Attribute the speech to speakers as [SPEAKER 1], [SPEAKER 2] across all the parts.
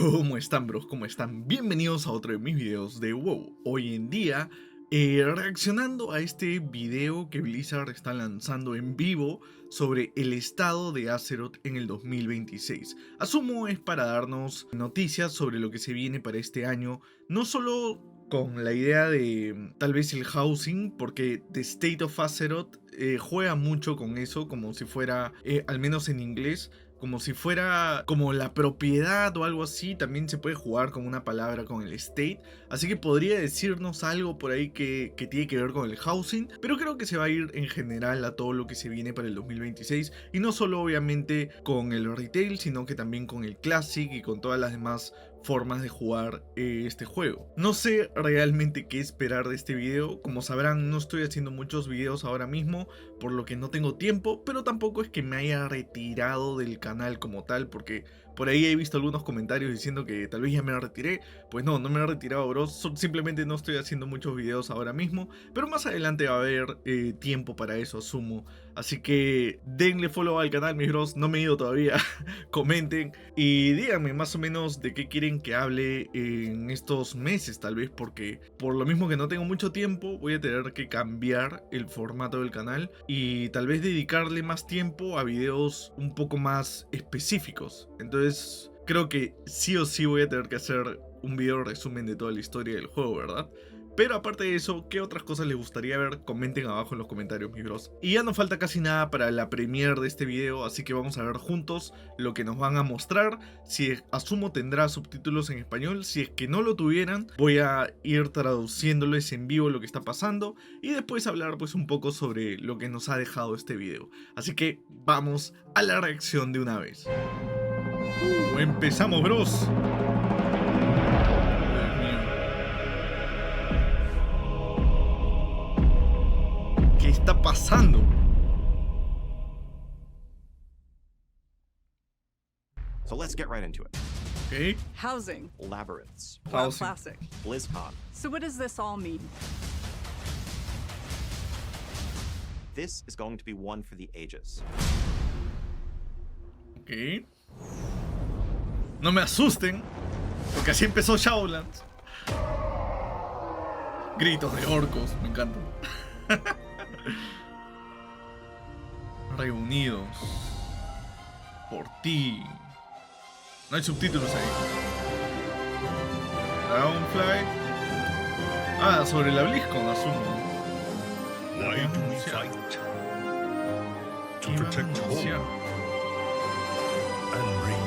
[SPEAKER 1] ¿Cómo están, bros? ¿Cómo están? Bienvenidos a otro de mis videos de WoW. Hoy en día, reaccionando a este video que Blizzard está lanzando en vivo sobre el estado de Azeroth en el 2026. Asumo es para darnos noticias sobre lo que se viene para este año, no solo con la idea de tal vez el housing, porque The State of Azeroth juega mucho con eso, como si fuera, al menos en inglés, como si fuera como la propiedad o algo así. También se puede jugar con una palabra con el state, así que podría decirnos algo por ahí que tiene que ver con el housing, pero creo que se va a ir en general a todo lo que se viene para el 2026, y no solo obviamente con el retail, sino que también con el classic y con todas las demás formas de jugar este juego. No sé realmente qué esperar de este video. Como sabrán, no estoy haciendo muchos videos ahora mismo, por lo que no tengo tiempo, pero tampoco es que me haya retirado del canal como tal, porque por ahí he visto algunos comentarios diciendo que tal vez ya me retiré. Pues no, no me he retirado, bros. Simplemente no estoy haciendo muchos videos ahora mismo, pero más adelante va a haber tiempo para eso, asumo. Así que denle follow al canal, mis bros. No me he ido todavía. Comenten y díganme más o menos de qué quieren que hable en estos meses, tal vez, porque por lo mismo que no tengo mucho tiempo, voy a tener que cambiar el formato del canal y tal vez dedicarle más tiempo a videos un poco más específicos. Entonces creo que sí o sí voy a tener que hacer un video resumen de toda la historia del juego, ¿verdad? Pero aparte de eso, ¿qué otras cosas les gustaría ver? Comenten abajo en los comentarios, mis bros. Y ya no falta casi nada para la premiere de este video, así que vamos a ver juntos lo que nos van a mostrar. Si asumo tendrá subtítulos en español, si es que no lo tuvieran, voy a ir traduciéndoles en vivo lo que está pasando y después hablar pues un poco sobre lo que nos ha dejado este video. Así que vamos a la reacción de una vez. Empezamos, bros. ¿Qué está pasando?
[SPEAKER 2] So let's get right into it.
[SPEAKER 1] Okay.
[SPEAKER 3] Housing.
[SPEAKER 2] Labyrinths.
[SPEAKER 3] WoW Classic.
[SPEAKER 2] BlizzCon.
[SPEAKER 3] So what does this all mean?
[SPEAKER 2] This is going to be one for the ages.
[SPEAKER 1] Ok. No me asusten, porque así empezó Shadowlands. Gritos de orcos, me encantan. Reunidos por ti. No hay subtítulos ahí. Dragonfly. Ah, sobre la BlizzCon, asumo.
[SPEAKER 4] Why do we fight? To protect home and bring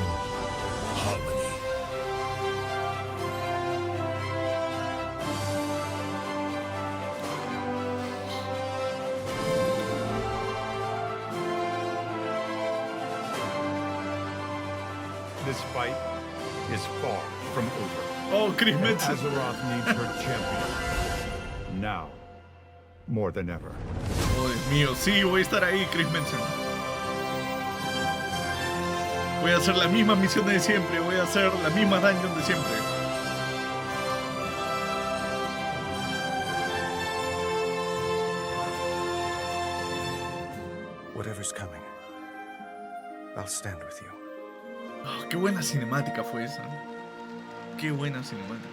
[SPEAKER 4] harmony. This fight is far from over.
[SPEAKER 1] Oh, Chris Metzen.
[SPEAKER 4] Azeroth needs her champion. Now, more than ever.
[SPEAKER 1] Oh, Dios mío, sí, voy a estar ahí, Chris Metzen. Voy a hacer las mismas misiones de siempre, voy a hacer la misma dungeon de siempre.
[SPEAKER 5] Whatever's coming, I'll stand with you.
[SPEAKER 1] Oh, qué buena cinemática fue esa. Qué buena cinemática.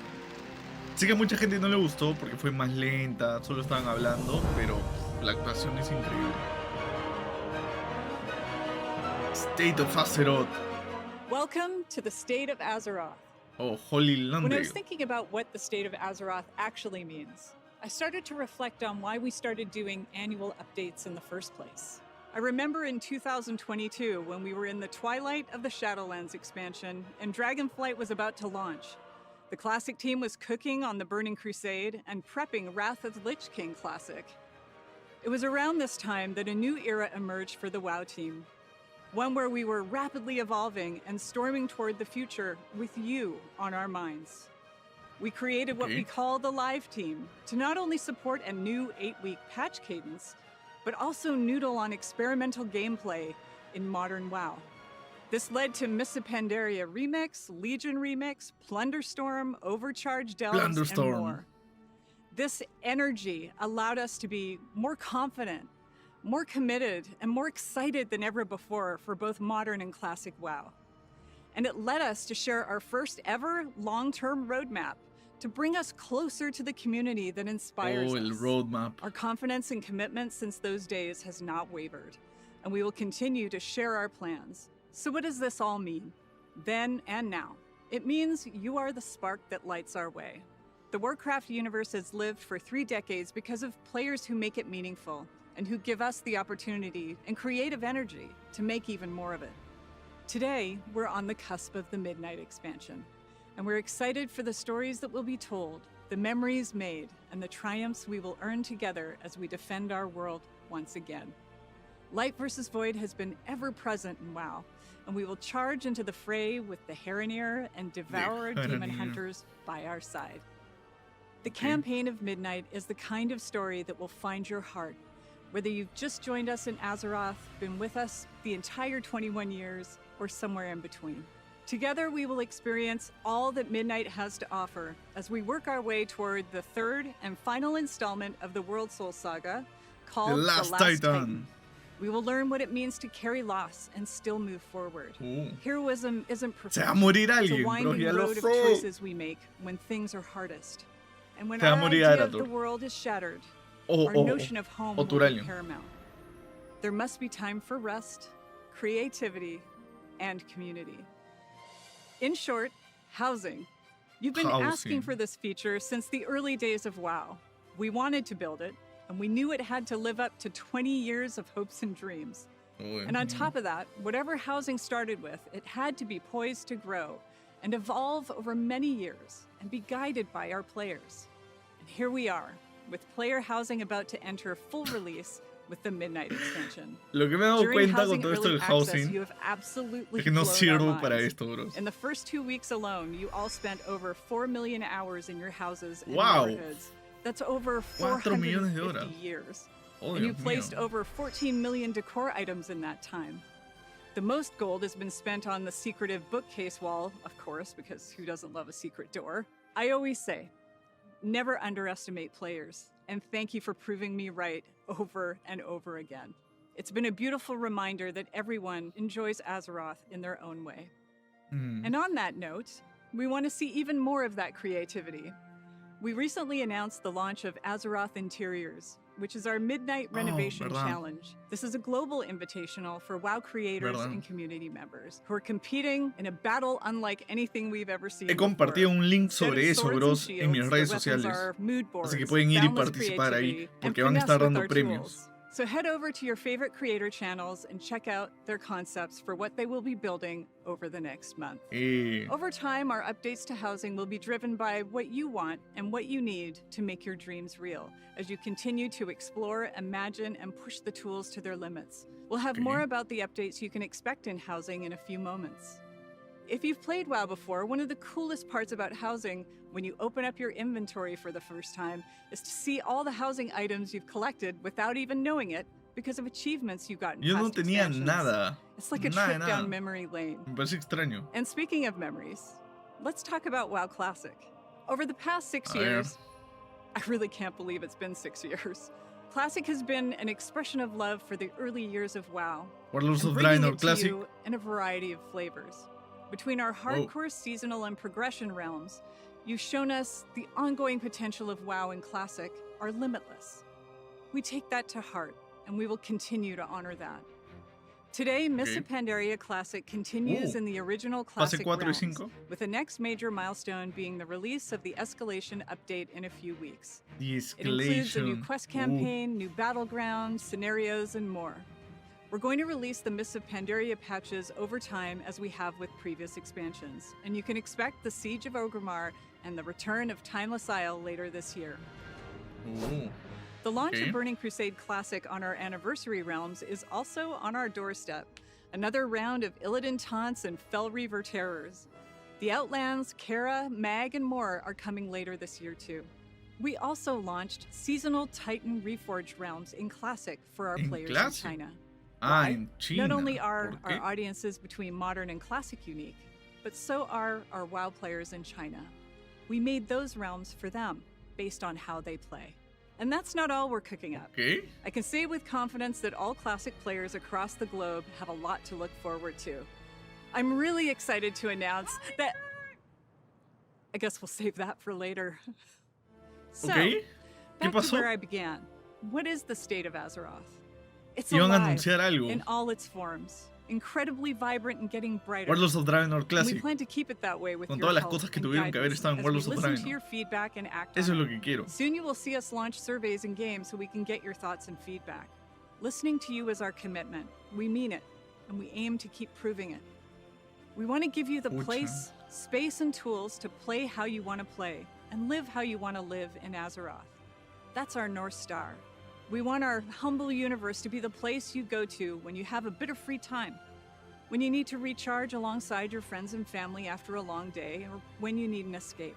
[SPEAKER 1] Sé que a mucha gente no le gustó porque fue más lenta, solo estaban hablando, pero la actuación es increíble. State of Azeroth.
[SPEAKER 3] Welcome to the State of Azeroth.
[SPEAKER 1] Oh, Holy Land.
[SPEAKER 3] When I was thinking about what the State of Azeroth actually means, I started to reflect on why we started doing annual updates in the first place. I remember in 2022 when we were in the twilight of the Shadowlands expansion and Dragonflight was about to launch. The Classic team was cooking on the Burning Crusade and prepping Wrath of the Lich King Classic. It was around this time that a new era emerged for the WoW team, one where we were rapidly evolving and storming toward the future with you on our minds. We created what we call the Live Team to not only support a new 8-week patch cadence, but also noodle on experimental gameplay in modern WoW. This led to Mists of Pandaria Remix, Legion Remix, Plunderstorm, Overcharged Delves, and more. This energy allowed us to be more confident, more committed, and more excited than ever before for both modern and classic WoW. And it led us to share our first ever long-term roadmap to bring us closer to the community that inspires
[SPEAKER 1] el
[SPEAKER 3] us.
[SPEAKER 1] roadmap.
[SPEAKER 3] Our confidence and commitment since those days has not wavered, and we will continue to share our plans. So what does this all mean? Then and now. It means you are the spark that lights our way. The Warcraft universe has lived for 3 decades because of players who make it meaningful and who give us the opportunity and creative energy to make even more of it. Today, we're on the cusp of the Midnight expansion, and we're excited for the stories that will be told, the memories made, and the triumphs we will earn together as we defend our world once again. Light versus Void has been ever present in WoW, and we will charge into the fray with the Heronir and Devourer demon hunters by our side. The campaign of Midnight is the kind of story that will find your heart, whether you've just joined us in Azeroth, been with us the entire 21 years, or somewhere in between. Together, we will experience all that Midnight has to offer as we work our way toward the 3rd and final installment of the World Soul Saga, called
[SPEAKER 1] The Last Titan.
[SPEAKER 3] We will learn what it means to carry loss and still move forward. Heroism isn't
[SPEAKER 1] Se va a
[SPEAKER 3] perfect.
[SPEAKER 1] morir
[SPEAKER 3] It's a
[SPEAKER 1] alguien, bro,
[SPEAKER 3] winding
[SPEAKER 1] ya lo
[SPEAKER 3] road of
[SPEAKER 1] sé.
[SPEAKER 3] choices we make when things are hardest. And when
[SPEAKER 1] Se va a
[SPEAKER 3] our
[SPEAKER 1] morir
[SPEAKER 3] idea of the
[SPEAKER 1] Arator.
[SPEAKER 3] world is shattered,
[SPEAKER 1] O,
[SPEAKER 3] our
[SPEAKER 1] o,
[SPEAKER 3] notion of home
[SPEAKER 1] o
[SPEAKER 3] will be
[SPEAKER 1] Turalion.
[SPEAKER 3] paramount. There must be time for rest, creativity, and community. In short, housing. You've been
[SPEAKER 1] Housing.
[SPEAKER 3] asking for this feature since the early days of WoW. We wanted to build it, and we knew it had to live up to 20 years of hopes and dreams. And on top of that, whatever housing started with, it had to be poised to grow and evolve over many years and be guided by our players. And here we are, with player housing about to enter full release with the Midnight expansion.
[SPEAKER 1] Lo que me he dado
[SPEAKER 3] During
[SPEAKER 1] cuenta con
[SPEAKER 3] housing
[SPEAKER 1] todo esto
[SPEAKER 3] early
[SPEAKER 1] del
[SPEAKER 3] access,
[SPEAKER 1] housing
[SPEAKER 3] you have absolutely
[SPEAKER 1] es que no
[SPEAKER 3] blown our
[SPEAKER 1] sirvo para
[SPEAKER 3] minds.
[SPEAKER 1] esto, bros.
[SPEAKER 3] In the first 2 weeks alone, you all spent over 4 million hours in your houses and
[SPEAKER 1] Wow.
[SPEAKER 3] neighborhoods. That's over
[SPEAKER 1] 4 millones de
[SPEAKER 3] 450
[SPEAKER 1] horas.
[SPEAKER 3] years.
[SPEAKER 1] Oh,
[SPEAKER 3] And you
[SPEAKER 1] Dios
[SPEAKER 3] placed
[SPEAKER 1] mío.
[SPEAKER 3] over 14 million decor items in that time. The most gold has been spent on the secretive bookcase wall, of course, because who doesn't love a secret door? I always say, never underestimate players, and thank you for proving me right over and over again. It's been a beautiful reminder that everyone enjoys Azeroth in their own way. And on that note, we want to see even more of that creativity. We recently announced the launch of Azeroth Interiors, which is our Midnight Renovation
[SPEAKER 1] verdad.
[SPEAKER 3] Challenge. This is a global invitational for WoW creators
[SPEAKER 1] Verdad.
[SPEAKER 3] and community members who are competing in a battle unlike anything we've ever seen
[SPEAKER 1] He compartido
[SPEAKER 3] before.
[SPEAKER 1] un link
[SPEAKER 3] Instead of
[SPEAKER 1] sobre eso,
[SPEAKER 3] swords and
[SPEAKER 1] bros, en mis
[SPEAKER 3] shields,
[SPEAKER 1] redes
[SPEAKER 3] the weapons
[SPEAKER 1] sociales.
[SPEAKER 3] are mood boards,
[SPEAKER 1] Así que pueden ir y
[SPEAKER 3] boundless
[SPEAKER 1] participar ahí,
[SPEAKER 3] creativity,
[SPEAKER 1] porque
[SPEAKER 3] and
[SPEAKER 1] van a estar
[SPEAKER 3] finesse with
[SPEAKER 1] dando
[SPEAKER 3] our
[SPEAKER 1] premios.
[SPEAKER 3] tools. So head over to your favorite creator channels and check out their concepts for what they will be building over the next month. Over time, our updates to housing will be driven by what you want and what you need to make your dreams real as you continue to explore, imagine, and push the tools to their limits. We'll have more about the updates you can expect in housing in a few moments. If you've played WoW before, one of the coolest parts about housing when you open up your inventory for the first time is to see all the housing items you've collected without even knowing it because of achievements you got in
[SPEAKER 1] Yo no
[SPEAKER 3] past
[SPEAKER 1] tenía
[SPEAKER 3] expansions.
[SPEAKER 1] nada.
[SPEAKER 3] It's like a
[SPEAKER 1] Nada,
[SPEAKER 3] trip
[SPEAKER 1] nada.
[SPEAKER 3] down memory lane.
[SPEAKER 1] Me parece extraño.
[SPEAKER 3] And speaking of memories, let's talk about WoW Classic. Over the past 6
[SPEAKER 1] A ver.
[SPEAKER 3] years, I really can't believe it's been 6 years. Classic has been an expression of love for the early years of WoW,
[SPEAKER 1] Warlords
[SPEAKER 3] and
[SPEAKER 1] of
[SPEAKER 3] bringing
[SPEAKER 1] Draenor
[SPEAKER 3] it to
[SPEAKER 1] Classic.
[SPEAKER 3] you in a variety of flavors. Between our hardcore, seasonal, and progression realms, you've shown us the ongoing potential of WoW and Classic are limitless. We take that to heart, and we will continue to honor that. Today, Mists of Pandaria Classic continues in the original Classic
[SPEAKER 1] 4 y
[SPEAKER 3] realms,
[SPEAKER 1] 5.
[SPEAKER 3] with the next major milestone being the release of the Escalation update in a few weeks.
[SPEAKER 1] The
[SPEAKER 3] It includes a new
[SPEAKER 1] Escalation.
[SPEAKER 3] quest campaign, new battlegrounds, scenarios, and more. We're going to release the Mists of Pandaria patches over time as we have with previous expansions, and you can expect the Siege of Orgrimmar and the return of Timeless Isle later this year. The launch of Burning Crusade Classic on our anniversary realms is also on our doorstep. Another round of Illidan taunts and Fellreaver terrors. The Outlands, Kara, Mag, and more are coming later this year too. We also launched seasonal Titan Reforged realms in Classic for our
[SPEAKER 1] ¿En
[SPEAKER 3] players
[SPEAKER 1] Classic?
[SPEAKER 3] in China.
[SPEAKER 1] Ah,
[SPEAKER 3] Why?
[SPEAKER 1] en China.
[SPEAKER 3] Not only are
[SPEAKER 1] ¿Por
[SPEAKER 3] our
[SPEAKER 1] qué?
[SPEAKER 3] audiences between Modern and Classic unique, but so are our WoW players in China. We made those realms for them, based on how they play. And that's not all we're cooking up.
[SPEAKER 1] ¿Qué?
[SPEAKER 3] I can say with confidence that all Classic players across the globe have a lot to look forward to. I'm really excited to announce that... I guess we'll save that for later. So,
[SPEAKER 1] ¿Ok? ¿Qué
[SPEAKER 3] back to
[SPEAKER 1] pasó?
[SPEAKER 3] where I began. What is the state of Azeroth? It's
[SPEAKER 1] Iban a
[SPEAKER 3] alive
[SPEAKER 1] anunciar algo.
[SPEAKER 3] in all its forms, incredibly vibrant and getting brighter.
[SPEAKER 1] Warlords of Draenor
[SPEAKER 3] And we
[SPEAKER 1] Classic.
[SPEAKER 3] plan to keep it that way with
[SPEAKER 1] Con
[SPEAKER 3] your
[SPEAKER 1] todas las
[SPEAKER 3] help
[SPEAKER 1] cosas que
[SPEAKER 3] and
[SPEAKER 1] tuvieron que haber
[SPEAKER 3] guidance
[SPEAKER 1] estado en
[SPEAKER 3] as
[SPEAKER 1] Warlords
[SPEAKER 3] we
[SPEAKER 1] of
[SPEAKER 3] listen
[SPEAKER 1] Draenor.
[SPEAKER 3] to your feedback and act
[SPEAKER 1] Eso es
[SPEAKER 3] on
[SPEAKER 1] lo
[SPEAKER 3] it.
[SPEAKER 1] que quiero.
[SPEAKER 3] Soon you will see us launch surveys and games so we can get your thoughts and feedback. Listening to you is our commitment. We mean it, and we aim to keep proving it. We want to give you the
[SPEAKER 1] Pucha.
[SPEAKER 3] place, space, and tools to play how you want to play and live how you want to live in Azeroth. That's our North Star. We want our humble universe to be the place you go to when you have a bit of free time, when you need to recharge alongside your friends and family after a long day, or when you need an escape.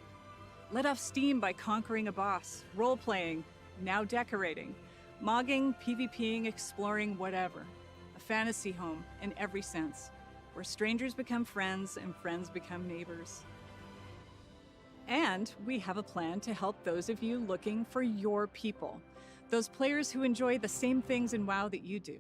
[SPEAKER 3] Let off steam by conquering a boss, role-playing, now decorating, mogging, PvPing, exploring, whatever. A fantasy home in every sense, where strangers become friends and friends become neighbors. And we have a plan to help those of you looking for your people, those players who enjoy the same things in WoW that you do.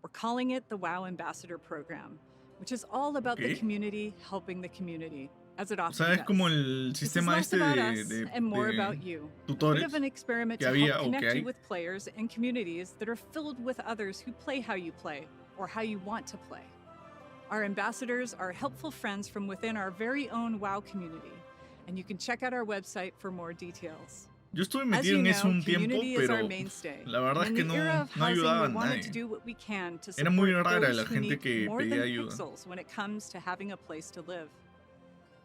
[SPEAKER 3] We're calling it the WoW Ambassador Program, which is all about the
[SPEAKER 1] Ok.
[SPEAKER 3] community helping the community, as it
[SPEAKER 1] O
[SPEAKER 3] often
[SPEAKER 1] sea, es
[SPEAKER 3] does.
[SPEAKER 1] como el
[SPEAKER 3] This is
[SPEAKER 1] sistema
[SPEAKER 3] less
[SPEAKER 1] este
[SPEAKER 3] about us and more
[SPEAKER 1] de
[SPEAKER 3] about you. Bit
[SPEAKER 1] tutores
[SPEAKER 3] of an experiment
[SPEAKER 1] que
[SPEAKER 3] to
[SPEAKER 1] había
[SPEAKER 3] help
[SPEAKER 1] o
[SPEAKER 3] connect
[SPEAKER 1] que
[SPEAKER 3] you
[SPEAKER 1] hay.
[SPEAKER 3] with players and communities that are filled with others who play how you play or how you want to play. Our ambassadors are helpful friends from within our very own WoW community, and you can check out our website for more details.
[SPEAKER 1] Yo estuve
[SPEAKER 3] As
[SPEAKER 1] metido
[SPEAKER 3] you
[SPEAKER 1] en
[SPEAKER 3] know,
[SPEAKER 1] eso un tiempo,
[SPEAKER 3] community is our
[SPEAKER 1] pero
[SPEAKER 3] mainstay.
[SPEAKER 1] la verdad es
[SPEAKER 3] And
[SPEAKER 1] que
[SPEAKER 3] in the
[SPEAKER 1] no,
[SPEAKER 3] era of
[SPEAKER 1] no
[SPEAKER 3] housing,
[SPEAKER 1] ayudaba
[SPEAKER 3] we
[SPEAKER 1] a
[SPEAKER 3] wanted to
[SPEAKER 1] nadie.
[SPEAKER 3] do what we can to
[SPEAKER 1] Era muy
[SPEAKER 3] support
[SPEAKER 1] rara
[SPEAKER 3] those
[SPEAKER 1] la
[SPEAKER 3] who
[SPEAKER 1] gente
[SPEAKER 3] need
[SPEAKER 1] que
[SPEAKER 3] more
[SPEAKER 1] pedía
[SPEAKER 3] than
[SPEAKER 1] ayuda.
[SPEAKER 3] pixels when it comes to having a place to live.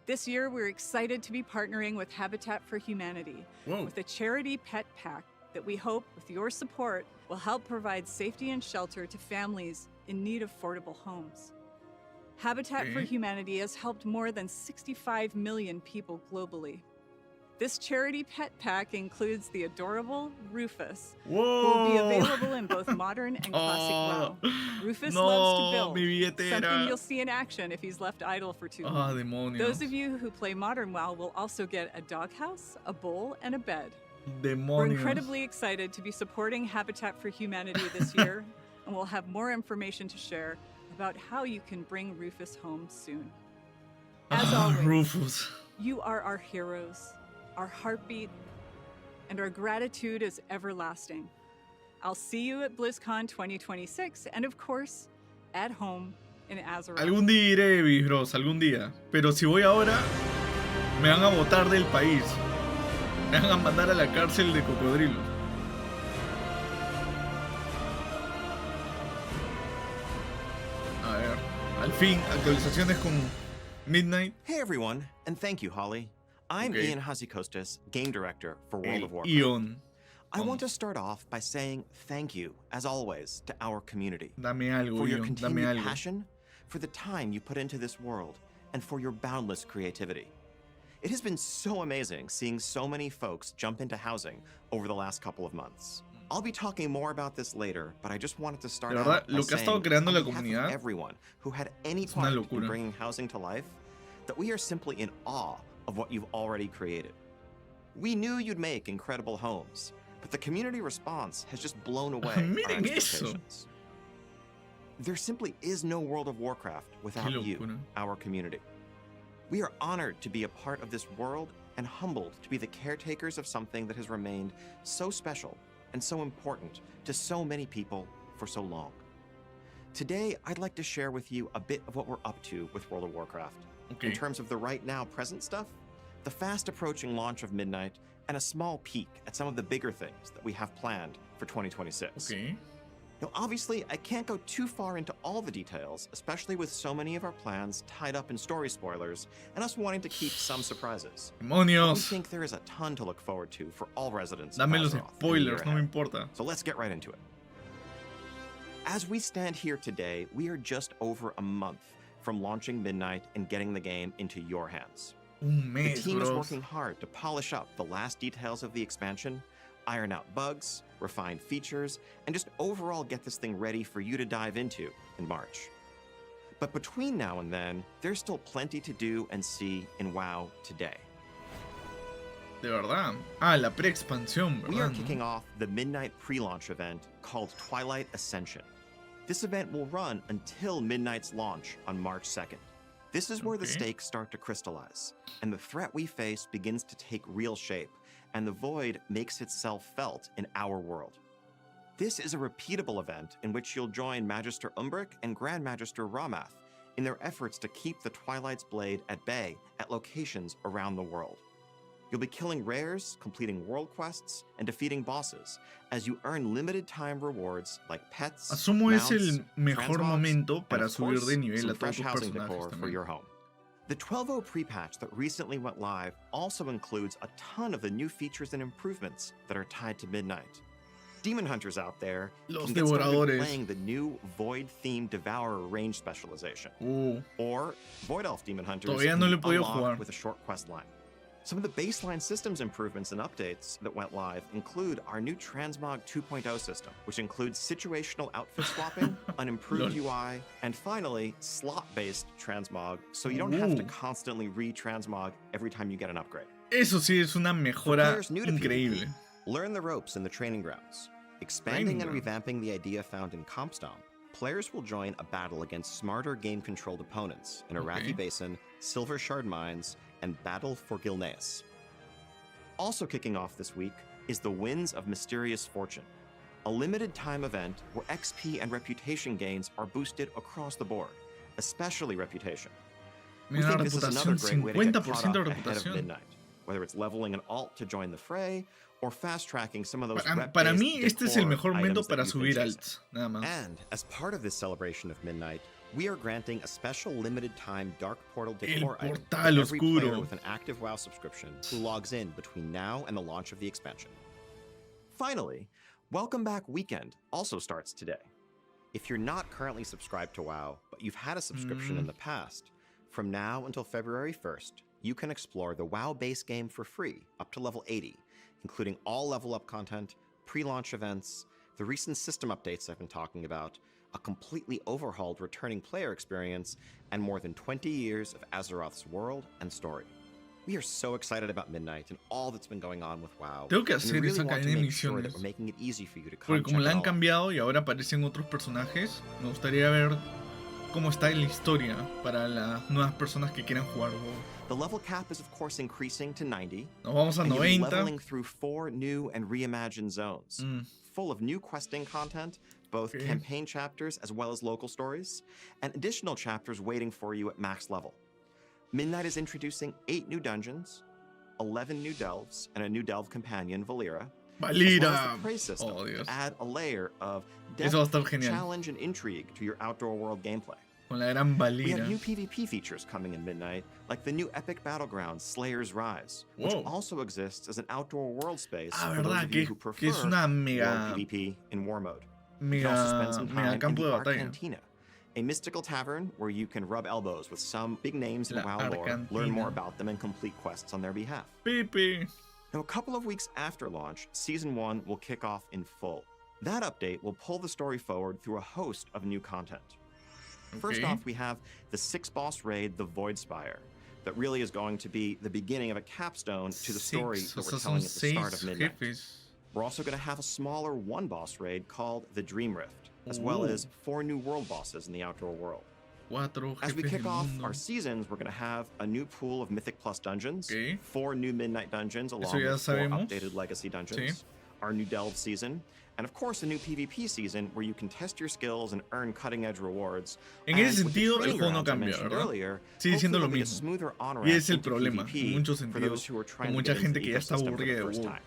[SPEAKER 3] This year, we're excited to be partnering with Habitat for Humanity
[SPEAKER 1] Wow.
[SPEAKER 3] with a charity pet pack that we hope, with your support, will help provide safety and shelter to families in need of affordable homes. Habitat for
[SPEAKER 1] Okay.
[SPEAKER 3] Humanity has helped more than 65 million people globally. This charity pet pack includes the adorable Rufus, who will be
[SPEAKER 1] ¡Wow!
[SPEAKER 3] available in both modern and classic
[SPEAKER 1] Oh,
[SPEAKER 3] WoW. Rufus
[SPEAKER 1] no,
[SPEAKER 3] loves to build,
[SPEAKER 1] mi
[SPEAKER 3] something
[SPEAKER 1] billetera.
[SPEAKER 3] you'll see in action if he's left idle for too
[SPEAKER 1] Ah,
[SPEAKER 3] long.
[SPEAKER 1] demonios.
[SPEAKER 3] Those of you who play modern WoW will also get a doghouse, a bowl, and a bed. We're
[SPEAKER 1] Demonios.
[SPEAKER 3] incredibly excited to be supporting Habitat for Humanity this year, and we'll have more information to share about how you can bring Rufus home soon. As
[SPEAKER 1] Ah,
[SPEAKER 3] always,
[SPEAKER 1] Rufus.
[SPEAKER 3] you are our heroes, our heartbeat, and our gratitude is everlasting. I'll see you at BlizzCon 2026, and of course, at home in Azeroth.
[SPEAKER 1] Algún día iré, mis bros, algún día. Pero si voy ahora, me van a botar del país. Me van a mandar a la cárcel de cocodrilos. A ver, al fin, actualizaciones con Midnight.
[SPEAKER 2] Hey everyone, and thank you, Holly. I'm
[SPEAKER 1] Okay.
[SPEAKER 2] Ian Hazikostas, game director for World
[SPEAKER 1] El
[SPEAKER 2] of Warcraft.
[SPEAKER 1] Ion.
[SPEAKER 2] I want to start off by saying thank you, as always, to our community.
[SPEAKER 1] Dame algo,
[SPEAKER 2] For your
[SPEAKER 1] Ion, dame
[SPEAKER 2] continued
[SPEAKER 1] algo.
[SPEAKER 2] passion, for the time you put into this world, and for your boundless creativity. It has been so amazing seeing so many folks jump into housing over the last couple of months. I'll be talking more about this later, but I just wanted to start
[SPEAKER 1] De verdad,
[SPEAKER 2] out by
[SPEAKER 1] lo que ha
[SPEAKER 2] saying,
[SPEAKER 1] estado creando
[SPEAKER 2] on
[SPEAKER 1] la
[SPEAKER 2] behalf of
[SPEAKER 1] comunidad
[SPEAKER 2] everyone who had any
[SPEAKER 1] es una
[SPEAKER 2] part in
[SPEAKER 1] locura.
[SPEAKER 2] bringing housing to life, that we are simply in awe of what you've already created. We knew you'd make incredible homes, but the community response has just blown away our
[SPEAKER 1] Miren eso.
[SPEAKER 2] expectations. There simply is no World of Warcraft without you,
[SPEAKER 1] locura.
[SPEAKER 2] our community. We are honored to be a part of this world and humbled to be the caretakers of something that has remained so special and so important to so many people for so long. Today, I'd like to share with you a bit of what we're up to with World of Warcraft.
[SPEAKER 1] Okay.
[SPEAKER 2] In terms of the right now present stuff, the fast approaching launch of Midnight, and a small peek at some of the bigger things that we have planned for 2026.
[SPEAKER 1] Ok.
[SPEAKER 2] Now, obviously, I can't go too far into all the details, especially with so many of our plans tied up in story spoilers and us wanting to keep some surprises. But we
[SPEAKER 1] Demonios.
[SPEAKER 2] think there is a ton to look forward to for all residents
[SPEAKER 1] Dame
[SPEAKER 2] of
[SPEAKER 1] los
[SPEAKER 2] Azeroth in the year
[SPEAKER 1] spoilers, no me
[SPEAKER 2] ahead.
[SPEAKER 1] importa.
[SPEAKER 2] So let's get right into it. As we stand here today, we are just over a month from launching Midnight and getting the game into your hands.
[SPEAKER 1] Un
[SPEAKER 2] The
[SPEAKER 1] mes,
[SPEAKER 2] team is
[SPEAKER 1] bros.
[SPEAKER 2] working hard to polish up the last details of the expansion, iron out bugs, refine features, and just overall get this thing ready for you to dive into in March. But between now and then, there's still plenty to do and see in WoW today.
[SPEAKER 1] De verdad. Ah, la pre-expansión,
[SPEAKER 2] We are
[SPEAKER 1] ¿verdad?
[SPEAKER 2] kicking off the Midnight pre-launch event called Twilight Ascension. This event will run until Midnight's launch on March 2nd. This is where the
[SPEAKER 1] Okay.
[SPEAKER 2] stakes start to crystallize, and the threat we face begins to take real shape, and the void makes itself felt in our world. This is a repeatable event in which you'll join Magister Umbric and Grand Magister Ramath in their efforts to keep the Twilight's Blade at bay at locations around the world. You'll be killing rares, completing world quests, and defeating bosses as you earn limited time rewards like pets,
[SPEAKER 1] Asumo es
[SPEAKER 2] mounts,
[SPEAKER 1] el mejor
[SPEAKER 2] transmogs,
[SPEAKER 1] momento
[SPEAKER 2] and
[SPEAKER 1] para
[SPEAKER 2] of
[SPEAKER 1] subir
[SPEAKER 2] course,
[SPEAKER 1] de nivel
[SPEAKER 2] some
[SPEAKER 1] a todos
[SPEAKER 2] fresh
[SPEAKER 1] tus
[SPEAKER 2] housing
[SPEAKER 1] personajes
[SPEAKER 2] decor for
[SPEAKER 1] también.
[SPEAKER 2] your home. The 12.0 pre-patch that recently went live also includes a ton of the new features and improvements that are tied to Midnight. Demon hunters out there
[SPEAKER 1] Los
[SPEAKER 2] can get started
[SPEAKER 1] devoradores.
[SPEAKER 2] playing the new Void-themed Devourer range specialization, or Void Elf Demon Hunters
[SPEAKER 1] Todavía
[SPEAKER 2] can
[SPEAKER 1] no
[SPEAKER 2] be
[SPEAKER 1] lo he podido
[SPEAKER 2] unlocked
[SPEAKER 1] jugar.
[SPEAKER 2] with a short quest line. Some of the baseline systems improvements and updates that went live include our new Transmog 2.0 system, which includes situational outfit swapping, an improved
[SPEAKER 1] Lol.
[SPEAKER 2] UI, and finally, slot-based transmog, so you don't have to
[SPEAKER 1] Ooh.
[SPEAKER 2] constantly re-transmog every time you get an upgrade.
[SPEAKER 1] Eso sí es una mejora
[SPEAKER 2] players new to
[SPEAKER 1] increíble.
[SPEAKER 2] PvP, learn the ropes in the training grounds. Expanding
[SPEAKER 1] Training
[SPEAKER 2] and revamping the idea found in Compstomp, players will join a battle against smarter game-controlled opponents in Iraqi
[SPEAKER 1] Okay.
[SPEAKER 2] Basin, Silver Shard Mines, and Battle for Gilneas. Also kicking off this week is the Winds of Mysterious Fortune, a limited-time event where XP and reputation gains are boosted across the board, especially reputation. We
[SPEAKER 1] Mira,
[SPEAKER 2] think this is another
[SPEAKER 1] reputación,
[SPEAKER 2] great way to get caught
[SPEAKER 1] 50%
[SPEAKER 2] up
[SPEAKER 1] de
[SPEAKER 2] ahead of
[SPEAKER 1] reputación.
[SPEAKER 2] Midnight, whether it's leveling an alt to join the fray or fast-tracking some of those
[SPEAKER 1] Para
[SPEAKER 2] rep-based
[SPEAKER 1] mí este es el
[SPEAKER 2] decor
[SPEAKER 1] mejor momento
[SPEAKER 2] items that
[SPEAKER 1] para
[SPEAKER 2] you've been
[SPEAKER 1] subir
[SPEAKER 2] chasing.
[SPEAKER 1] alts, nada más.
[SPEAKER 2] And as part of this celebration of Midnight, we are granting a special limited-time Dark Portal
[SPEAKER 1] El
[SPEAKER 2] decor item
[SPEAKER 1] portal
[SPEAKER 2] to every player
[SPEAKER 1] oscuro.
[SPEAKER 2] with an active WoW subscription who logs in between now and the launch of the expansion. Finally, Welcome Back Weekend also starts today. If you're not currently subscribed to WoW, but you've had a subscription in the past, from now until February 1st, you can explore the WoW base game for free up to level 80, including all level up content, pre-launch events, the recent system updates I've been talking about, a completely overhauled returning player experience, and more than 20 years of Azeroth's world and story. We are so excited about Midnight and all that's been going on with WoW.
[SPEAKER 1] Tengo que
[SPEAKER 2] and we
[SPEAKER 1] hacer
[SPEAKER 2] really
[SPEAKER 1] esa
[SPEAKER 2] want to
[SPEAKER 1] cadena de
[SPEAKER 2] make sure that
[SPEAKER 1] misiones.
[SPEAKER 2] we're making it easy for you to come
[SPEAKER 1] Porque como
[SPEAKER 2] check
[SPEAKER 1] la
[SPEAKER 2] it
[SPEAKER 1] han
[SPEAKER 2] all out.
[SPEAKER 1] cambiado y ahora aparecen otros personajes, me gustaría ver cómo está la historia para las nuevas personas que quieran jugar WoW.
[SPEAKER 2] The level cap is of course increasing to 90,
[SPEAKER 1] Nos vamos a
[SPEAKER 2] and you'll be
[SPEAKER 1] 90.
[SPEAKER 2] leveling through 4 new and reimagined zones, full of new questing content, both
[SPEAKER 1] Okay.
[SPEAKER 2] campaign chapters as well as local stories, and additional chapters waiting for you at max level. Midnight is introducing 8 new dungeons, 11 new delves, and a new delve companion, Valera, as well as
[SPEAKER 1] Valira.
[SPEAKER 2] the praise system
[SPEAKER 1] Oh, Dios.
[SPEAKER 2] to add a layer of
[SPEAKER 1] Eso va a
[SPEAKER 2] depth,
[SPEAKER 1] estar genial.
[SPEAKER 2] challenge, and intrigue to your outdoor world gameplay.
[SPEAKER 1] Con la gran
[SPEAKER 2] We have
[SPEAKER 1] Valira.
[SPEAKER 2] new PvP features coming in Midnight, like the new epic battleground Slayer's Rise, which
[SPEAKER 1] Whoa.
[SPEAKER 2] also exists as an outdoor world space
[SPEAKER 1] Ah,
[SPEAKER 2] for those
[SPEAKER 1] verdad,
[SPEAKER 2] of you
[SPEAKER 1] que
[SPEAKER 2] who
[SPEAKER 1] es
[SPEAKER 2] prefer
[SPEAKER 1] una
[SPEAKER 2] world
[SPEAKER 1] mega,
[SPEAKER 2] PvP in war mode. You can also spend some
[SPEAKER 1] mega
[SPEAKER 2] time in
[SPEAKER 1] campo
[SPEAKER 2] the
[SPEAKER 1] de batalla.
[SPEAKER 2] Arcantina, a mystical tavern where you can rub elbows with some big names in
[SPEAKER 1] La
[SPEAKER 2] WoW lore, learn
[SPEAKER 1] Arcantina.
[SPEAKER 2] more about them, and complete quests on their behalf.
[SPEAKER 1] Pepe.
[SPEAKER 2] Now, a couple of weeks after launch, Season 1 will kick off in full. That update will pull the story forward through a host of new content. First
[SPEAKER 1] Okay.
[SPEAKER 2] off, we have the 6-boss raid, the Void Spire, that really is going to be the beginning of a capstone to the story
[SPEAKER 1] Six,
[SPEAKER 2] that
[SPEAKER 1] o
[SPEAKER 2] we're
[SPEAKER 1] sea,
[SPEAKER 2] telling
[SPEAKER 1] son
[SPEAKER 2] at the start of
[SPEAKER 1] 6
[SPEAKER 2] Midnight.
[SPEAKER 1] jefes.
[SPEAKER 2] We're also going to have a smaller 1-boss raid called the Dream Rift, as well
[SPEAKER 1] Ooh.
[SPEAKER 2] as 4 new world bosses in the outdoor world.
[SPEAKER 1] 4
[SPEAKER 2] As we
[SPEAKER 1] jefes
[SPEAKER 2] kick
[SPEAKER 1] del
[SPEAKER 2] off
[SPEAKER 1] mundo.
[SPEAKER 2] our seasons, we're going to have a new pool of Mythic Plus dungeons,
[SPEAKER 1] Okay.
[SPEAKER 2] 4 new Midnight dungeons along
[SPEAKER 1] ya
[SPEAKER 2] with 4
[SPEAKER 1] sabemos.
[SPEAKER 2] updated Legacy dungeons, our new Delve season, and of course a new PvP season where you can test your skills and earn cutting-edge rewards.
[SPEAKER 1] En ese
[SPEAKER 2] And with the
[SPEAKER 1] sentido, el
[SPEAKER 2] training
[SPEAKER 1] juego no
[SPEAKER 2] grounds I
[SPEAKER 1] cambia,
[SPEAKER 2] mentioned
[SPEAKER 1] ¿verdad?
[SPEAKER 2] earlier,
[SPEAKER 1] Sigue siendo
[SPEAKER 2] hopefully
[SPEAKER 1] lo
[SPEAKER 2] there'll be a
[SPEAKER 1] mismo.
[SPEAKER 2] smoother on-ramp
[SPEAKER 1] Y es el
[SPEAKER 2] into
[SPEAKER 1] problema,
[SPEAKER 2] PvP
[SPEAKER 1] en muchos
[SPEAKER 2] for
[SPEAKER 1] sentidos,
[SPEAKER 2] those who are
[SPEAKER 1] con
[SPEAKER 2] trying to
[SPEAKER 1] mucha
[SPEAKER 2] get into
[SPEAKER 1] gente
[SPEAKER 2] the
[SPEAKER 1] que ya está
[SPEAKER 2] ecosystem for
[SPEAKER 1] aburrida
[SPEAKER 2] the
[SPEAKER 1] de
[SPEAKER 2] first
[SPEAKER 1] WoW.
[SPEAKER 2] time.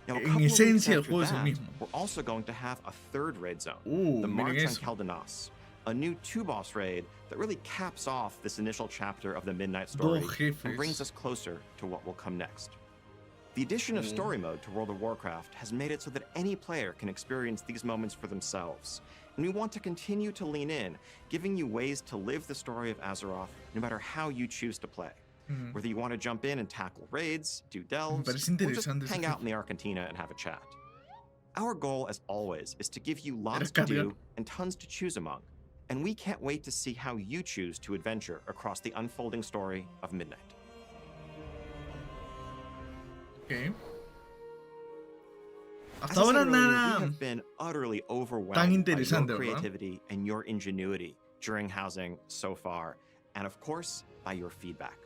[SPEAKER 2] Now, a
[SPEAKER 1] En
[SPEAKER 2] couple of weeks
[SPEAKER 1] esencia, el
[SPEAKER 2] after
[SPEAKER 1] juego es el
[SPEAKER 2] that,
[SPEAKER 1] mismo.
[SPEAKER 2] we're also going to have a 3rd raid zone, the
[SPEAKER 1] Miren
[SPEAKER 2] March on
[SPEAKER 1] eso.
[SPEAKER 2] Keldanas, a new 2-boss raid that really caps off this initial chapter of the Midnight story
[SPEAKER 1] Dos
[SPEAKER 2] and
[SPEAKER 1] jefes.
[SPEAKER 2] brings us closer to what will come next. The addition of story mode to World of Warcraft has made it so that any player can experience these moments for themselves, and we want to continue to lean in, giving you ways to live the story of Azeroth no matter how you choose to play. Whether you want to jump in and tackle raids, do delves,
[SPEAKER 1] parece
[SPEAKER 2] or just
[SPEAKER 1] interesante ese
[SPEAKER 2] hang out
[SPEAKER 1] jefe.
[SPEAKER 2] in the Arcantina and have a chat. Our goal, as always, is to give you lots
[SPEAKER 1] ¿Eres
[SPEAKER 2] to
[SPEAKER 1] Carrion?
[SPEAKER 2] do and tons to choose among, and we can't wait to see how you choose to adventure across the unfolding story of Midnight.
[SPEAKER 1] Ok.
[SPEAKER 2] As
[SPEAKER 1] Hasta
[SPEAKER 2] I said
[SPEAKER 1] ahora
[SPEAKER 2] earlier, we
[SPEAKER 1] nada
[SPEAKER 2] have been utterly overwhelmed
[SPEAKER 1] tan
[SPEAKER 2] by
[SPEAKER 1] interesante,
[SPEAKER 2] your
[SPEAKER 1] ¿verdad?
[SPEAKER 2] creativity and your ingenuity during housing so far, and of course, by your feedback.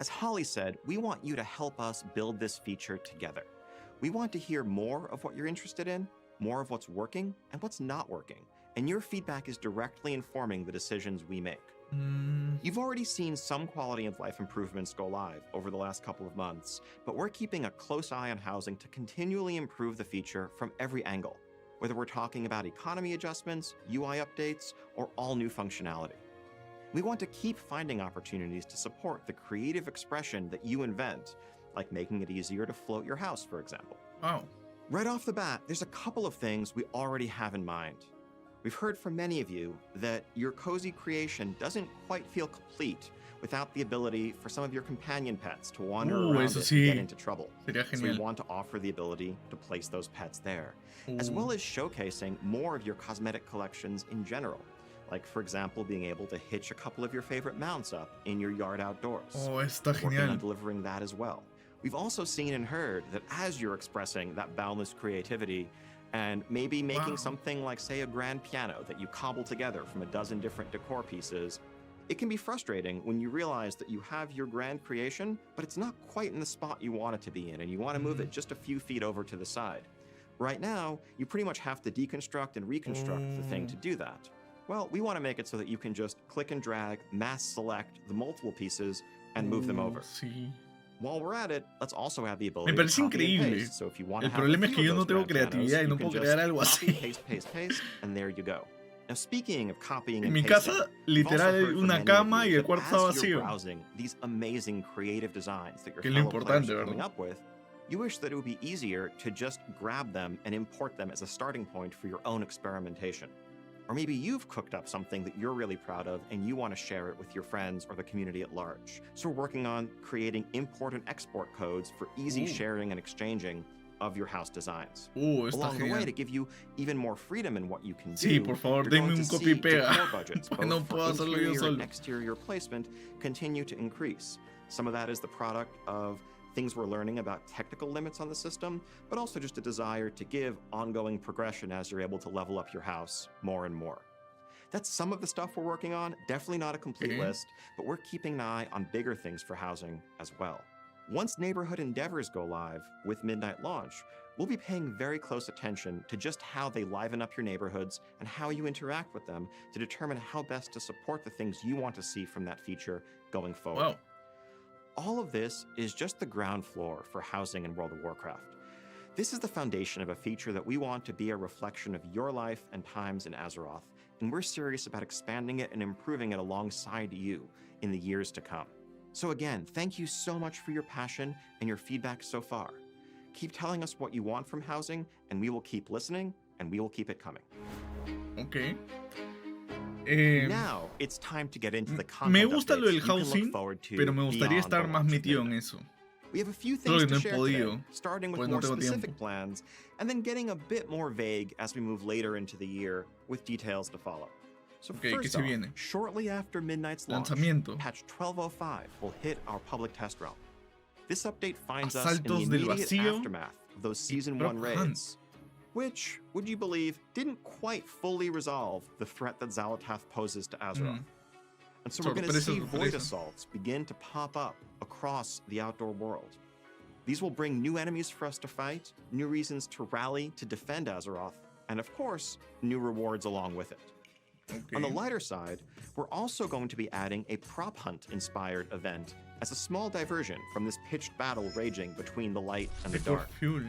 [SPEAKER 2] As Holly said, we want you to help us build this feature together. We want to hear more of what you're interested in, more of what's working and what's not working, and your feedback is directly informing the decisions we make. You've already seen some quality of life improvements go live over the last couple of months, but we're keeping a close eye on housing to continually improve the feature from every angle, whether we're talking about economy adjustments, UI updates, or all new functionality. We want to keep finding opportunities to support the creative expression that you invent, like making it easier to float your house, for example.
[SPEAKER 1] Wow.
[SPEAKER 2] Right off the bat, there's a couple of things we already have in mind. We've heard from many of you that your cozy creation doesn't quite feel complete without the ability for some of your companion pets to wander around
[SPEAKER 1] eso
[SPEAKER 2] it
[SPEAKER 1] sí.
[SPEAKER 2] and get into trouble.
[SPEAKER 1] Sería
[SPEAKER 2] So we
[SPEAKER 1] genial.
[SPEAKER 2] want to offer the ability to place those pets there, as well as showcasing more of your cosmetic collections in general. Like, for example, being able to hitch a couple of your favorite mounts up in your yard outdoors.
[SPEAKER 1] Está
[SPEAKER 2] Working on
[SPEAKER 1] genial.
[SPEAKER 2] delivering that as well. We've also seen and heard that as you're expressing that boundless creativity and maybe making something like, say, a grand piano that you cobble together from a dozen different decor pieces, it can be frustrating when you realize that you have your grand creation, but it's not quite in the spot you want it to be in, and you want to move it just a few feet over to the side. Right now, you pretty much have to deconstruct and reconstruct the thing to do that. Well, we want to make it so that you can just click and drag, mass select the multiple pieces, and move them over.
[SPEAKER 1] Sí.
[SPEAKER 2] While we're at it, let's also have the ability
[SPEAKER 1] Me parece
[SPEAKER 2] to copy and
[SPEAKER 1] increíble.
[SPEAKER 2] paste. So if you want to
[SPEAKER 1] El
[SPEAKER 2] have
[SPEAKER 1] problema
[SPEAKER 2] a
[SPEAKER 1] es que
[SPEAKER 2] few
[SPEAKER 1] yo
[SPEAKER 2] of
[SPEAKER 1] no
[SPEAKER 2] those
[SPEAKER 1] tengo
[SPEAKER 2] grand pianos,
[SPEAKER 1] creatividad y
[SPEAKER 2] you
[SPEAKER 1] no
[SPEAKER 2] can
[SPEAKER 1] puedo
[SPEAKER 2] just
[SPEAKER 1] crear algo
[SPEAKER 2] copy,
[SPEAKER 1] así.
[SPEAKER 2] paste, and there you go. Now, speaking of copying
[SPEAKER 1] En
[SPEAKER 2] and
[SPEAKER 1] mi
[SPEAKER 2] pasting,
[SPEAKER 1] casa,
[SPEAKER 2] we've also
[SPEAKER 1] literal,
[SPEAKER 2] heard from
[SPEAKER 1] una
[SPEAKER 2] many of
[SPEAKER 1] cama
[SPEAKER 2] you
[SPEAKER 1] y el
[SPEAKER 2] that
[SPEAKER 1] cuarto está
[SPEAKER 2] as you're
[SPEAKER 1] vacío.
[SPEAKER 2] browsing these amazing creative designs that your
[SPEAKER 1] Que es lo
[SPEAKER 2] fellow players
[SPEAKER 1] importante,
[SPEAKER 2] are coming
[SPEAKER 1] ¿verdad?
[SPEAKER 2] up with, you wish that it would be easier to just grab them and import them as a starting point for your own experimentation. Or maybe you've cooked up something that you're really proud of and you want to share it with your friends or the community at large. So we're working on creating import and export codes for easy sharing and exchanging of your house designs.
[SPEAKER 1] Está
[SPEAKER 2] Along the way,
[SPEAKER 1] genial.
[SPEAKER 2] to give you even more freedom in what you can
[SPEAKER 1] Sí,
[SPEAKER 2] do,
[SPEAKER 1] por favor,
[SPEAKER 2] you're
[SPEAKER 1] denme
[SPEAKER 2] going
[SPEAKER 1] un
[SPEAKER 2] to
[SPEAKER 1] copy y
[SPEAKER 2] see
[SPEAKER 1] pega.
[SPEAKER 2] decor budgets,
[SPEAKER 1] Porque
[SPEAKER 2] both
[SPEAKER 1] no
[SPEAKER 2] for
[SPEAKER 1] puedo hacerlo yo
[SPEAKER 2] interior and
[SPEAKER 1] solo.
[SPEAKER 2] exterior placement, continue to increase. Some of that is the product of things we're learning about technical limits on the system, but also just a desire to give ongoing progression as you're able to level up your house more and more. That's some of the stuff we're working on, definitely not a complete list, but we're keeping an eye on bigger things for housing as well. Once Neighborhood Endeavors go live with Midnight Launch, we'll be paying very close attention to just how they liven up your neighborhoods and how you interact with them to determine how best to support the things you want to see from that feature going forward.
[SPEAKER 1] Wow.
[SPEAKER 2] All of this is just the ground floor for housing in World of Warcraft. This is the foundation of a feature that we want to be a reflection of your life and times in Azeroth, and we're serious about expanding it and improving it alongside you in the years to come. So again, thank you so much for your passion and your feedback so far. Keep telling us what you want from housing, and we will keep listening, and we will keep it coming.
[SPEAKER 1] Ok.
[SPEAKER 2] Now, it's time to get into the
[SPEAKER 1] Me
[SPEAKER 2] content
[SPEAKER 1] gusta lo
[SPEAKER 2] updates
[SPEAKER 1] del
[SPEAKER 2] you can look
[SPEAKER 1] housing,
[SPEAKER 2] forward to
[SPEAKER 1] pero me gustaría
[SPEAKER 2] beyond
[SPEAKER 1] estar
[SPEAKER 2] the
[SPEAKER 1] más
[SPEAKER 2] launch of
[SPEAKER 1] metido en
[SPEAKER 2] Midnight.
[SPEAKER 1] eso.
[SPEAKER 2] We have a few
[SPEAKER 1] Solo
[SPEAKER 2] things
[SPEAKER 1] que no
[SPEAKER 2] to
[SPEAKER 1] he
[SPEAKER 2] share
[SPEAKER 1] podido,
[SPEAKER 2] today, starting with
[SPEAKER 1] pues no
[SPEAKER 2] more
[SPEAKER 1] tengo
[SPEAKER 2] specific
[SPEAKER 1] tiempo.
[SPEAKER 2] plans, and then getting a bit more vague as we move later into the year with details to follow. So
[SPEAKER 1] Ok, ¿qué
[SPEAKER 2] first
[SPEAKER 1] se
[SPEAKER 2] off,
[SPEAKER 1] viene?
[SPEAKER 2] shortly after Midnight's launch,
[SPEAKER 1] Lanzamiento.
[SPEAKER 2] patch 1205 will hit our public test realm. This update finds us in the
[SPEAKER 1] Asaltos del
[SPEAKER 2] immediate
[SPEAKER 1] vacío
[SPEAKER 2] aftermath of those Season
[SPEAKER 1] y
[SPEAKER 2] 1
[SPEAKER 1] Drop Hunt.
[SPEAKER 2] raids, which, would you believe, didn't quite fully resolve the threat that Xal'atath poses to Azeroth. And so we're going to
[SPEAKER 1] Sorpresa,
[SPEAKER 2] see void
[SPEAKER 1] sorpresa.
[SPEAKER 2] assaults begin to pop up across the outdoor world. These will bring new enemies for us to fight, new reasons to rally to defend Azeroth, and of course, new rewards along with it.
[SPEAKER 1] Ok.
[SPEAKER 2] On the lighter side, we're also going to be adding a prop hunt-inspired event as a small diversion from this pitched battle raging between the light and the
[SPEAKER 1] Decor
[SPEAKER 2] dark.
[SPEAKER 1] Fuel.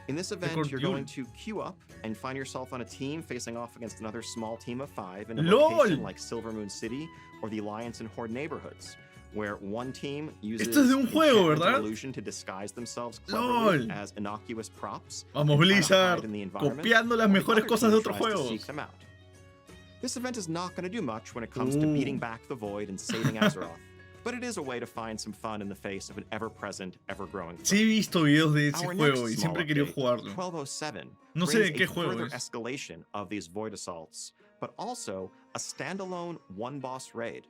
[SPEAKER 2] In this event,
[SPEAKER 1] Decor
[SPEAKER 2] you're
[SPEAKER 1] Fuel.
[SPEAKER 2] going to queue up and find yourself on a team facing off against another small team of 5 in a
[SPEAKER 1] LOL!
[SPEAKER 2] location like Silvermoon City or the Alliance and Horde neighborhoods, where one team uses
[SPEAKER 1] Esto es de un juego,
[SPEAKER 2] enchantment
[SPEAKER 1] ¿verdad?
[SPEAKER 2] and illusion to disguise themselves cleverly
[SPEAKER 1] LOL!
[SPEAKER 2] as innocuous props.
[SPEAKER 1] Vamos,
[SPEAKER 2] and try to
[SPEAKER 1] Blizzard,
[SPEAKER 2] hide in the environment,
[SPEAKER 1] copiando las
[SPEAKER 2] while the
[SPEAKER 1] mejores
[SPEAKER 2] other
[SPEAKER 1] cosas de
[SPEAKER 2] team
[SPEAKER 1] otros
[SPEAKER 2] tries to
[SPEAKER 1] juegos.
[SPEAKER 2] seek them out. This event is not going to do much when it comes to beating back the void and saving Azeroth, but it is a way to find some fun in the face of an ever-present, ever-growing threat.
[SPEAKER 1] Sí he visto videos de ese
[SPEAKER 2] Our
[SPEAKER 1] juego y
[SPEAKER 2] next
[SPEAKER 1] siempre he
[SPEAKER 2] small
[SPEAKER 1] querido
[SPEAKER 2] update,
[SPEAKER 1] jugarlo.
[SPEAKER 2] 1207,
[SPEAKER 1] No sé
[SPEAKER 2] brings
[SPEAKER 1] de qué
[SPEAKER 2] a
[SPEAKER 1] juego
[SPEAKER 2] further
[SPEAKER 1] es.
[SPEAKER 2] escalation of these void assaults, but also a standalone one-boss raid.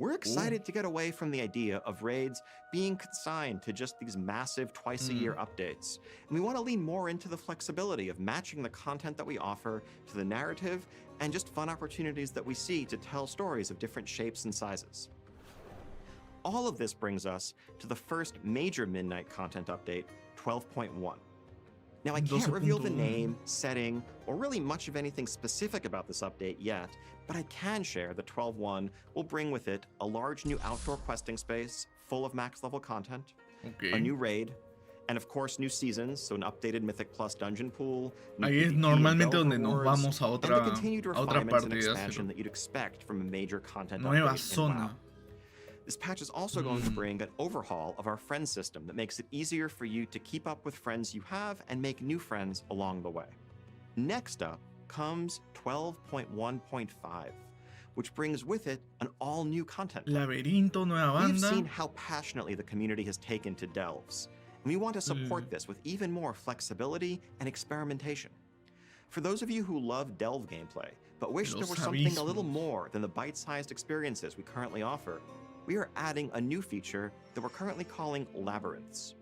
[SPEAKER 2] We're excited to get away from the idea of raids being consigned to just these massive twice-a-year updates. And we want to lean more into the flexibility of matching the content that we offer to the narrative and just fun opportunities that we see to tell stories of different shapes and sizes. All of this brings us to the first major Midnight content update, 12.1. Now, I can't reveal the name, setting, or really much of anything specific about this update yet, but I can share that 12.1 will bring with it a large new outdoor questing space full of max level content, a new raid, and of course new seasons, so an updated Mythic Plus dungeon pool,
[SPEAKER 1] Ahí es normalmente donde nos vamos a otra parte de
[SPEAKER 2] expansion that you'd expect from a major content
[SPEAKER 1] nueva
[SPEAKER 2] update
[SPEAKER 1] zona.
[SPEAKER 2] in WoW. This patch is also going to bring an overhaul of our friend system that makes it easier for you to keep up with friends you have and make new friends along the way. Next up comes 12.1.5, which brings with it an all-new content.
[SPEAKER 1] Laberinto, nueva banda.
[SPEAKER 2] We've seen how passionately the community has taken to delves, and we want to support this with even more flexibility and experimentation. For those of you who love delve gameplay, but wish there was something a little more than the bite-sized experiences we currently offer, we are adding a new feature that we're currently calling labyrinths.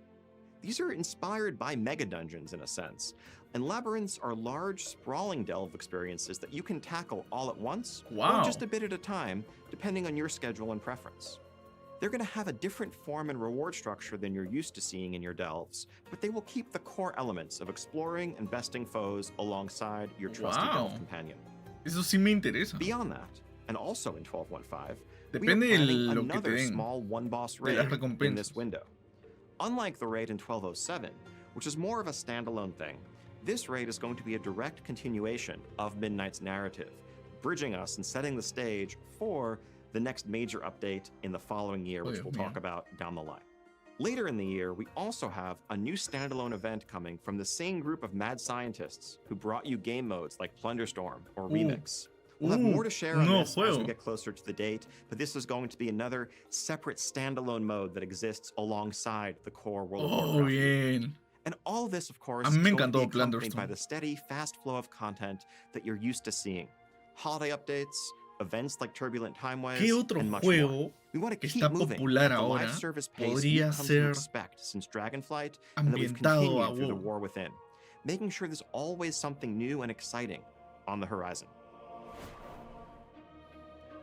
[SPEAKER 2] These are inspired by mega dungeons in a sense, and labyrinths are large, sprawling delve experiences that you can tackle all at once or just a bit at a time, depending on your schedule and preference. They're going to have a different form and reward structure than you're used to seeing in your delves, but they will keep the core elements of exploring and besting foes alongside your trusty delve companion.
[SPEAKER 1] Eso sí me interesa.
[SPEAKER 2] Beyond that, and also in 12.1.5,
[SPEAKER 1] Depende
[SPEAKER 2] we are
[SPEAKER 1] de
[SPEAKER 2] planning
[SPEAKER 1] lo que te
[SPEAKER 2] another
[SPEAKER 1] den,
[SPEAKER 2] small one-boss raid in this window. Unlike the raid in 12.07, which is more of a standalone thing, this raid is going to be a direct continuation of Midnight's narrative, bridging us and setting the stage for the next major update in the following year, which we'll talk about down the line. Later in the year, we also have a new standalone event coming from the same group of mad scientists who brought you game modes like Plunderstorm or Remix. We'll have more to share on this as we get closer to the date, but this is going to be another separate standalone mode that exists alongside the core World of Warcraft.
[SPEAKER 1] Bien.
[SPEAKER 2] And all of this, of course,
[SPEAKER 1] A mí me
[SPEAKER 2] is going to be
[SPEAKER 1] encantó
[SPEAKER 2] accompanied by
[SPEAKER 1] Plunderstorm.
[SPEAKER 2] the steady, fast flow of content that you're used to seeing. Holiday updates, events like Turbulent Time Waves,
[SPEAKER 1] ¿Qué otro
[SPEAKER 2] and much more.
[SPEAKER 1] juego
[SPEAKER 2] We want to
[SPEAKER 1] que
[SPEAKER 2] keep
[SPEAKER 1] está
[SPEAKER 2] moving
[SPEAKER 1] popular
[SPEAKER 2] at the
[SPEAKER 1] ahora
[SPEAKER 2] live service pace we've
[SPEAKER 1] podría
[SPEAKER 2] come to
[SPEAKER 1] ser
[SPEAKER 2] expect since Dragonflight and that we've
[SPEAKER 1] ambientado
[SPEAKER 2] continued
[SPEAKER 1] a
[SPEAKER 2] through the
[SPEAKER 1] WoW?
[SPEAKER 2] War Within, making sure there's always something new and exciting on the horizon.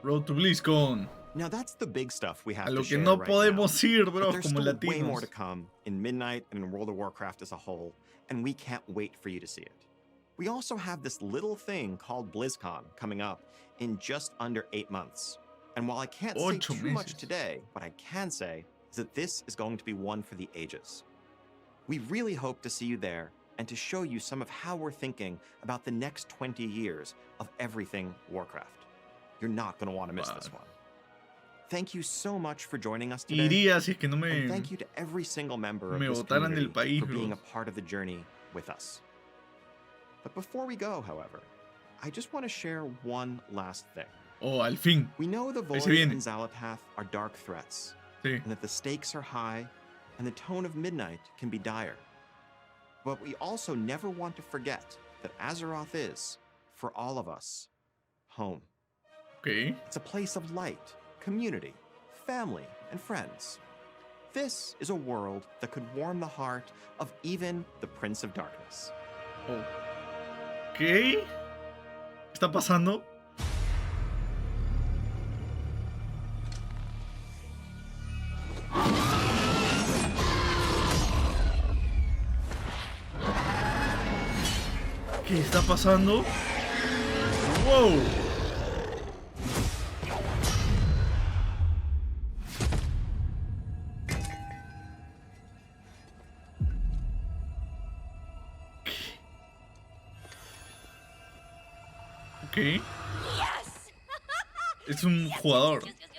[SPEAKER 1] Road to BlizzCon.
[SPEAKER 2] Now that's the big stuff we have
[SPEAKER 1] A lo
[SPEAKER 2] to
[SPEAKER 1] que
[SPEAKER 2] share
[SPEAKER 1] no
[SPEAKER 2] right
[SPEAKER 1] podemos
[SPEAKER 2] now.
[SPEAKER 1] ir,
[SPEAKER 2] But
[SPEAKER 1] bro,
[SPEAKER 2] there's
[SPEAKER 1] como
[SPEAKER 2] still way more
[SPEAKER 1] latinos.
[SPEAKER 2] to come in Midnight and in World of Warcraft as a whole, and we can't wait for you to see it. We also have this little thing called BlizzCon coming up in just under 8 months. And while I can't say too much today, what I can say is that this is going to be one for the ages. We really hope to see you there and to show you some of how we're thinking about the next 20 years of everything Warcraft. You're not going to want to miss this one. Thank you so much for joining us today.
[SPEAKER 1] Iría si es que no
[SPEAKER 2] And
[SPEAKER 1] me,
[SPEAKER 2] thank you to every single member of
[SPEAKER 1] me
[SPEAKER 2] this
[SPEAKER 1] botaran del
[SPEAKER 2] community
[SPEAKER 1] país,
[SPEAKER 2] for being a
[SPEAKER 1] bro.
[SPEAKER 2] part of the journey with us. But before we go, however, I just want to share one last thing.
[SPEAKER 1] Oh, al fin.
[SPEAKER 2] We know the Void
[SPEAKER 1] viene.
[SPEAKER 2] and Xalatath are dark threats,
[SPEAKER 1] Sí.
[SPEAKER 2] and that the stakes are high, and the tone of Midnight can be dire. But we also never want to forget that Azeroth is, for all of us, home.
[SPEAKER 1] Ok.
[SPEAKER 2] It's a place of light, community, family, and friends. This is a world that could warm the heart of even the Prince of Darkness.
[SPEAKER 1] Ok. ¿Qué está pasando? ¿Qué está pasando? ¡Wow! Ok.
[SPEAKER 6] Yes!
[SPEAKER 1] Es un jugador.
[SPEAKER 6] Woo!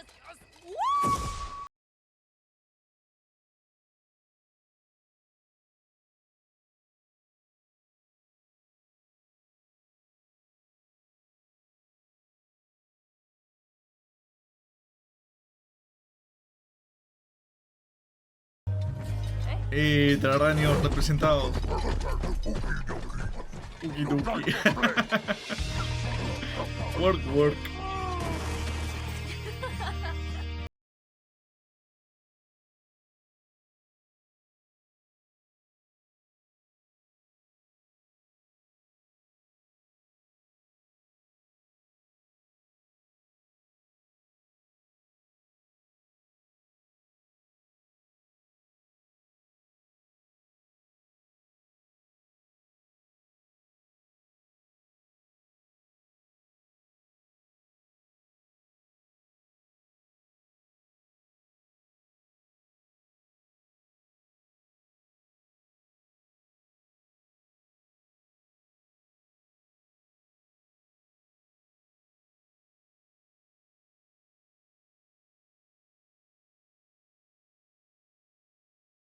[SPEAKER 1] Terráneos representados. Okidoki. Work.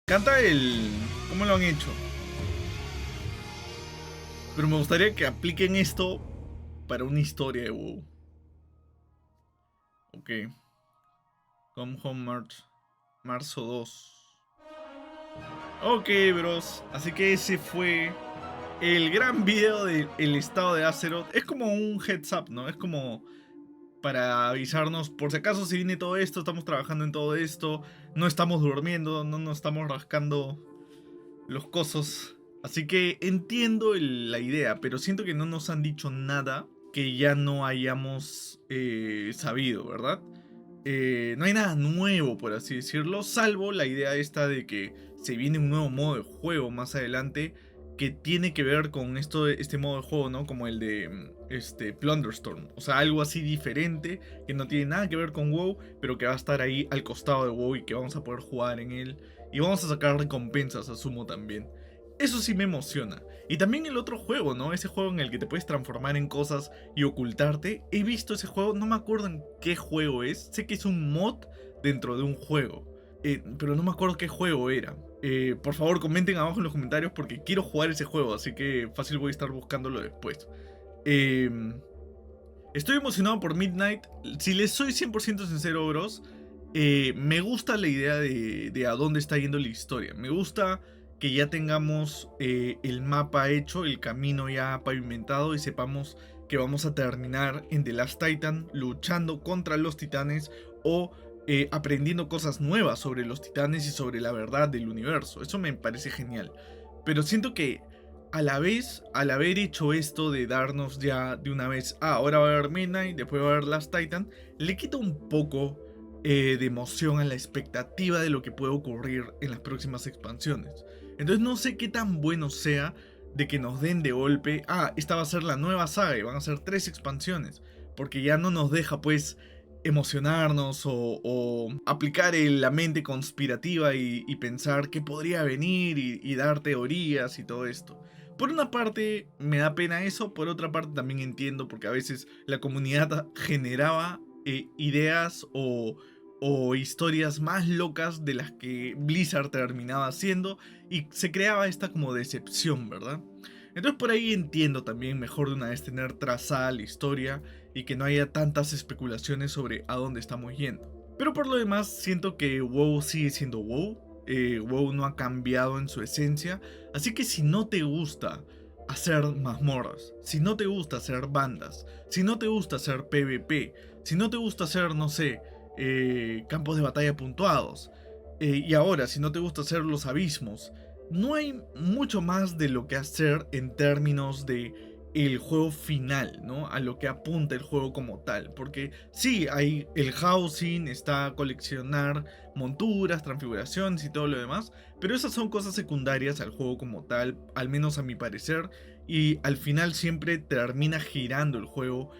[SPEAKER 1] encanta el cómo lo han hecho. Pero me gustaría que apliquen esto para una historia de WoW. Ok. Come Home March. Marzo 2. Ok, bros. Así que ese fue el gran video del estado de Azeroth. Es como un heads up, ¿no? Es como para avisarnos, por si acaso se viene todo esto, estamos trabajando en todo esto, no estamos durmiendo, no nos estamos rascando los cosos. Así que entiendo la idea, pero siento que no nos han dicho nada que ya no hayamos sabido, ¿verdad? No hay nada nuevo, por así decirlo, salvo la idea esta de que se viene un nuevo modo de juego más adelante que tiene que ver con este modo de juego, ¿no? Como el de Plunderstorm. O sea, algo así diferente que no tiene nada que ver con WoW, pero que va a estar ahí al costado de WoW y que vamos a poder jugar en él. Y vamos a sacar recompensas, asumo también. Eso sí me emociona. Y también el otro juego, ¿no? Ese juego en el que te puedes transformar en cosas y ocultarte. He visto ese juego, no me acuerdo en qué juego es. Sé que es un mod dentro de un juego. Pero no me acuerdo qué juego era. Por favor, comenten abajo en los comentarios porque quiero jugar ese juego. Así que fácil voy a estar buscándolo después. Estoy emocionado por Midnight. Si les soy 100% sincero, bros, me gusta la idea de a dónde está yendo la historia. Me gusta que ya tengamos el mapa hecho, el camino ya pavimentado y sepamos que vamos a terminar en The Last Titan luchando contra los titanes o aprendiendo cosas nuevas sobre los titanes y sobre la verdad del universo. Eso me parece genial. Pero siento que a la vez, al haber hecho esto de darnos ya de una vez, ahora va a haber Midnight, después va a haber Last Titan, le quita un poco de emoción a la expectativa de lo que puede ocurrir en las próximas expansiones. Entonces no sé qué tan bueno sea de que nos den de golpe, esta va a ser la nueva saga y van a ser 3 expansiones, porque ya no nos deja pues emocionarnos o aplicar la mente conspirativa y pensar qué podría venir y dar teorías y todo esto. Por una parte me da pena eso, por otra parte también entiendo porque a veces la comunidad generaba ideas o historias más locas de las que Blizzard terminaba haciendo y se creaba esta como decepción, ¿verdad? Entonces por ahí entiendo también mejor de una vez tener trazada la historia y que no haya tantas especulaciones sobre a dónde estamos yendo. Pero por lo demás siento que WoW sigue siendo WoW. WoW no ha cambiado en su esencia, así que si no te gusta hacer mazmorras, si no te gusta hacer bandas, si no te gusta hacer PvP, si no te gusta hacer, no sé, campos de batalla puntuados, y ahora si no te gusta hacer los abismos, no hay mucho más de lo que hacer en términos de el juego final, ¿no? A lo que apunta el juego como tal, porque sí, hay el housing, está coleccionar monturas, transfiguraciones y todo lo demás, pero esas son cosas secundarias al juego como tal, al menos a mi parecer, y al final siempre termina girando el juego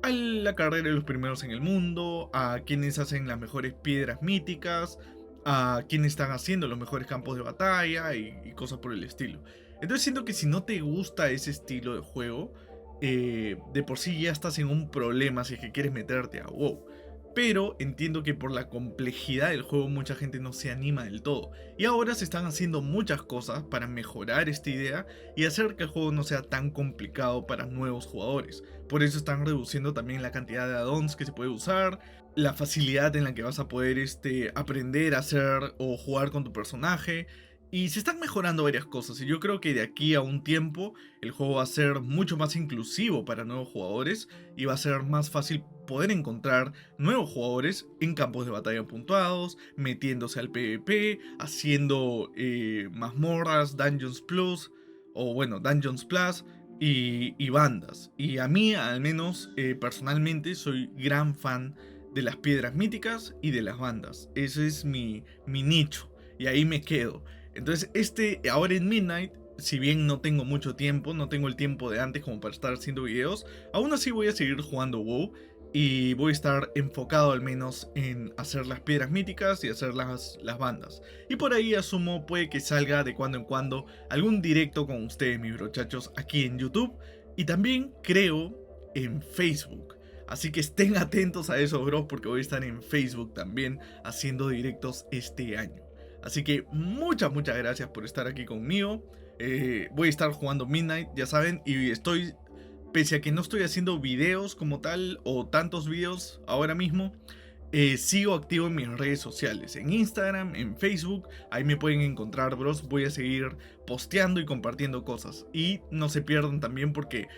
[SPEAKER 1] a la carrera de los primeros en el mundo, a quienes hacen las mejores piedras míticas, a quienes están haciendo los mejores campos de batalla y cosas por el estilo. Entonces siento que si no te gusta ese estilo de juego, de por sí ya estás en un problema si es que quieres meterte a WoW. Pero entiendo que por la complejidad del juego mucha gente no se anima del todo. Y ahora se están haciendo muchas cosas para mejorar esta idea y hacer que el juego no sea tan complicado para nuevos jugadores. Por eso están reduciendo también la cantidad de add-ons que se puede usar, la facilidad en la que vas a poder aprender a hacer o jugar con tu personaje. Y se están mejorando varias cosas y yo creo que de aquí a un tiempo el juego va a ser mucho más inclusivo para nuevos jugadores y va a ser más fácil poder encontrar nuevos jugadores en campos de batalla puntuados, metiéndose al PvP, haciendo mazmorras, Dungeons Plus o bueno, Dungeons Plus y bandas. Y a mí al menos personalmente soy gran fan de las piedras míticas y de las bandas. Ese es mi nicho y ahí me quedo. Entonces ahora en Midnight, si bien no tengo mucho tiempo, no tengo el tiempo de antes como para estar haciendo videos, aún así voy a seguir jugando WoW y voy a estar enfocado al menos en hacer las piedras míticas y hacer las bandas. Y por ahí asumo puede que salga de cuando en cuando algún directo con ustedes mis brochachos aquí en YouTube y también creo en Facebook. Así que estén atentos a eso, bros, porque voy a estar en Facebook también haciendo directos este año. Así que muchas gracias por estar aquí conmigo. Voy a estar jugando Midnight, ya saben, y pese a que no estoy haciendo videos como tal, o tantos videos ahora mismo, sigo activo en mis redes sociales, en Instagram, en Facebook, ahí me pueden encontrar, bros. Voy a seguir posteando y compartiendo cosas, y no se pierdan también porque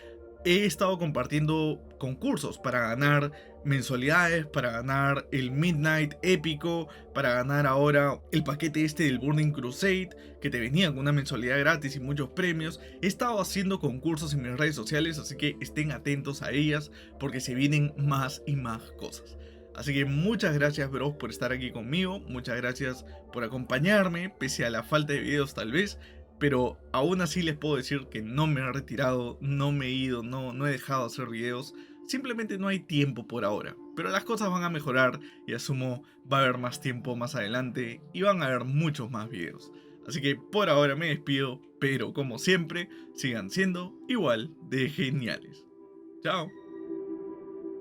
[SPEAKER 1] he estado compartiendo concursos para ganar mensualidades, para ganar el Midnight épico, para ganar ahora el paquete este del Burning Crusade, que te venía con una mensualidad gratis y muchos premios. He estado haciendo concursos en mis redes sociales, así que estén atentos a ellas porque se vienen más y más cosas. Así que muchas gracias, bros, por estar aquí conmigo, muchas gracias por acompañarme, pese a la falta de videos tal vez. Pero aún así les puedo decir que no me he retirado, no me he ido, no he dejado de hacer videos. Simplemente no hay tiempo por ahora. Pero las cosas van a mejorar y asumo va a haber más tiempo más adelante y van a haber muchos más videos. Así que por ahora me despido, pero como siempre, sigan siendo igual de geniales. Chao.